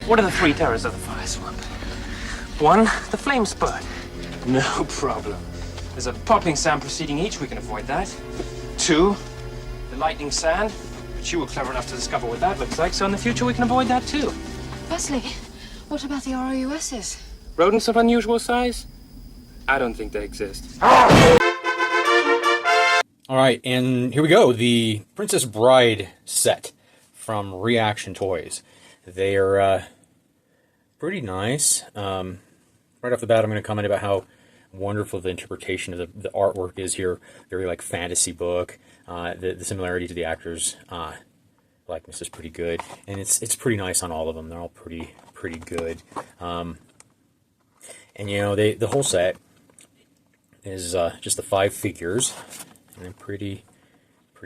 What are the three terrors of the fire swamp? 1, the flame spurt. No problem. There's a popping sound preceding each, we can avoid that. 2, the lightning sand, which you were clever enough to discover what that looks like, so in the future we can avoid that too. Westley, what about the ROUSs? Rodents of unusual size? I don't think they exist. Alright, and here we go, the Princess Bride set from Reaction Toys. They are pretty nice. Right off the bat, I'm going to comment about how wonderful the interpretation of the artwork is here. Very like fantasy book. The similarity to the actors' likeness is pretty good, and it's pretty nice on all of them. They're all pretty good. And you know, the whole set is just the 5 figures, and they're pretty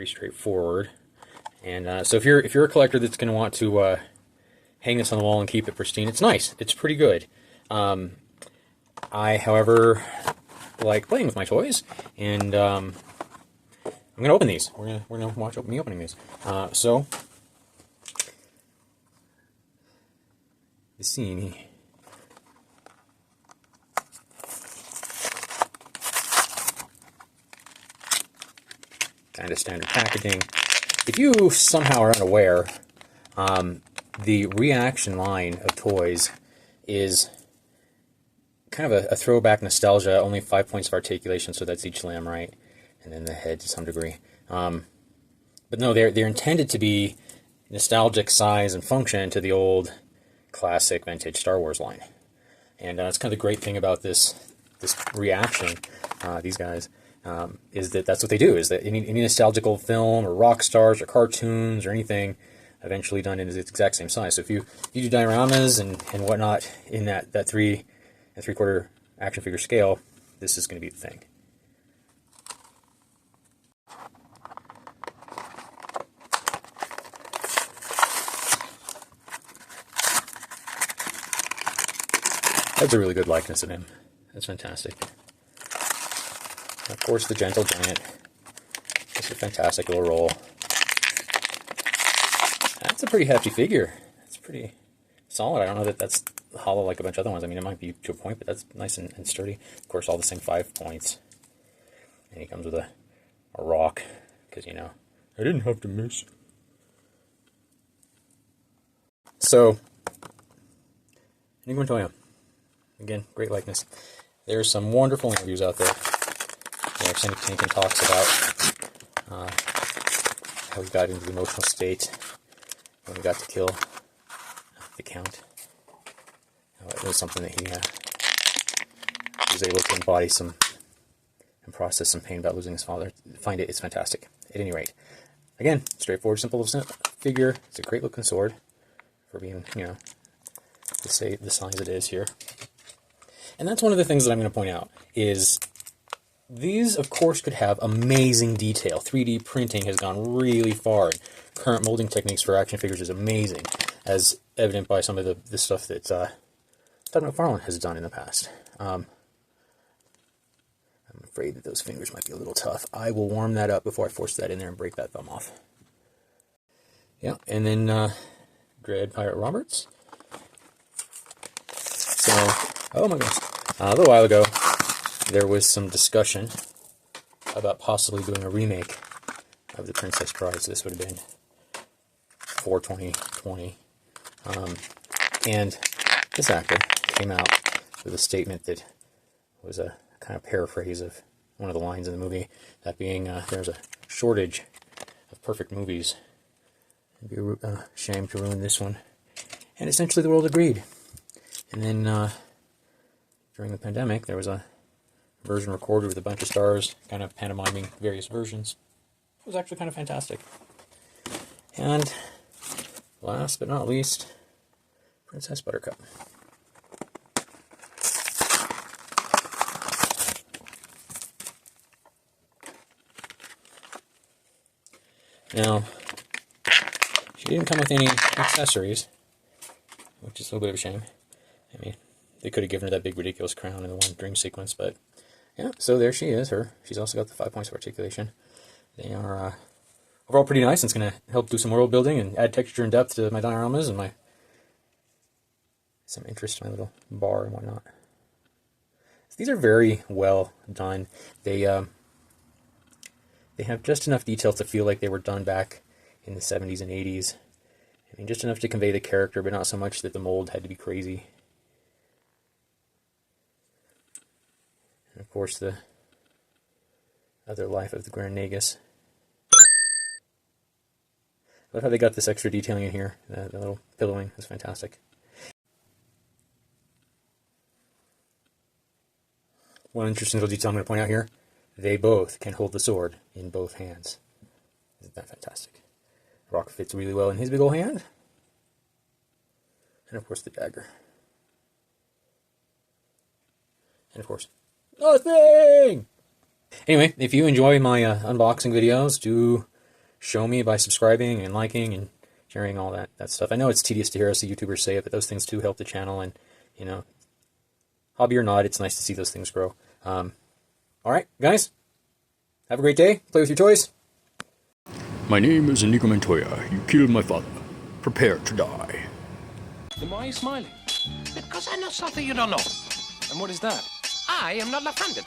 straightforward. And so if you're a collector that's going to want to hang this on the wall and keep it pristine, it's nice. It's pretty good. I, however, like playing with my toys, and I'm going to open these. We're gonna watch me opening these. So, Vizzini. Kind of standard packaging. If you somehow are unaware, the Reaction line of toys is kind of a throwback nostalgia, only 5 points of articulation, so that's each limb, right? And then the head to some degree. But no, they're intended to be nostalgic size and function to the old classic vintage Star Wars line. And that's kind of the great thing about this Reaction, these guys, is that that's what they do, is that any nostalgical film or rock stars or cartoons or anything eventually done in its exact same size. So if you do dioramas and whatnot in that 3 3/4 action figure scale, this is going to be the thing. That's a really good likeness of him. That's fantastic. And of course, the Gentle Giant. Just a fantastic little roll. That's a pretty hefty figure. It's pretty solid. I don't know that that's hollow like a bunch of other ones. I mean, it might be to a point, but that's nice and sturdy. Of course, all the same 5 points. And he comes with a rock, because, you know, I didn't have to miss. So, Inigo Montoya. Again, great likeness. There's some wonderful interviews out there. Where Sandy Kennington talks about how he got into the emotional state when he got to kill the Count. It was something that he was able to embody some and process some pain about losing his father. Find it's fantastic. At any rate, again, straightforward, simple figure. It's a great looking sword for being, you know, the size it is here. And that's one of the things that I'm going to point out is these, of course, could have amazing detail. 3D printing has gone really far. Current molding techniques for action figures is amazing, as evident by some of the stuff that Todd McFarlane has done in the past. I'm afraid that those fingers might be a little tough. I will warm that up before I force that in there and break that thumb off. Yeah, and then Dread Pirate Roberts. So, oh my gosh. A little while ago, there was some discussion about possibly doing a remake of The Princess Bride. So this would have been 4/20/20. And this actor came out with a statement that was a kind of paraphrase of one of the lines in the movie, that being, there's a shortage of perfect movies. It'd be a shame to ruin this one. And essentially the world agreed. And then during the pandemic, there was a version recorded with a bunch of stars, kind of pantomiming various versions. It was actually kind of fantastic. And last but not least, Princess Buttercup. Now, she didn't come with any accessories, which is a little bit of a shame. I mean, they could have given her that big ridiculous crown in the one dream sequence, but yeah, so there she is. She's also got the 5 points of articulation. They are overall pretty nice, and it's going to help do some world building and add texture and depth to my dioramas and my some interest to my little bar and whatnot. So these are very well done. They have just enough detail to feel like they were done back in the 70s and 80s. I mean, just enough to convey the character, but not so much that the mold had to be crazy. And of course, the other life of the Grand Nagus. I love how they got this extra detailing in here. The little pillowing is fantastic. One interesting little detail I'm going to point out here. They both can hold the sword in both hands. Isn't that fantastic? Rock fits really well in his big old hand. And of course the dagger. And of course, nothing! Anyway, if you enjoy my unboxing videos, do show me by subscribing and liking and sharing all that stuff. I know it's tedious to hear us the YouTubers say it, but those things do help the channel, and, you know, hobby or not, it's nice to see those things grow. Alright, guys, have a great day. Play with your toys. My name is Inigo Montoya. You killed my father. Prepare to die. Then why are you smiling? Because I know something you don't know. And what is that? I am not left-handed.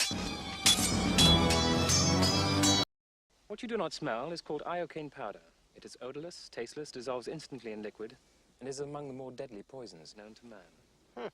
What you do not smell is called iocane powder. It is odorless, tasteless, dissolves instantly in liquid, and is among the more deadly poisons known to man.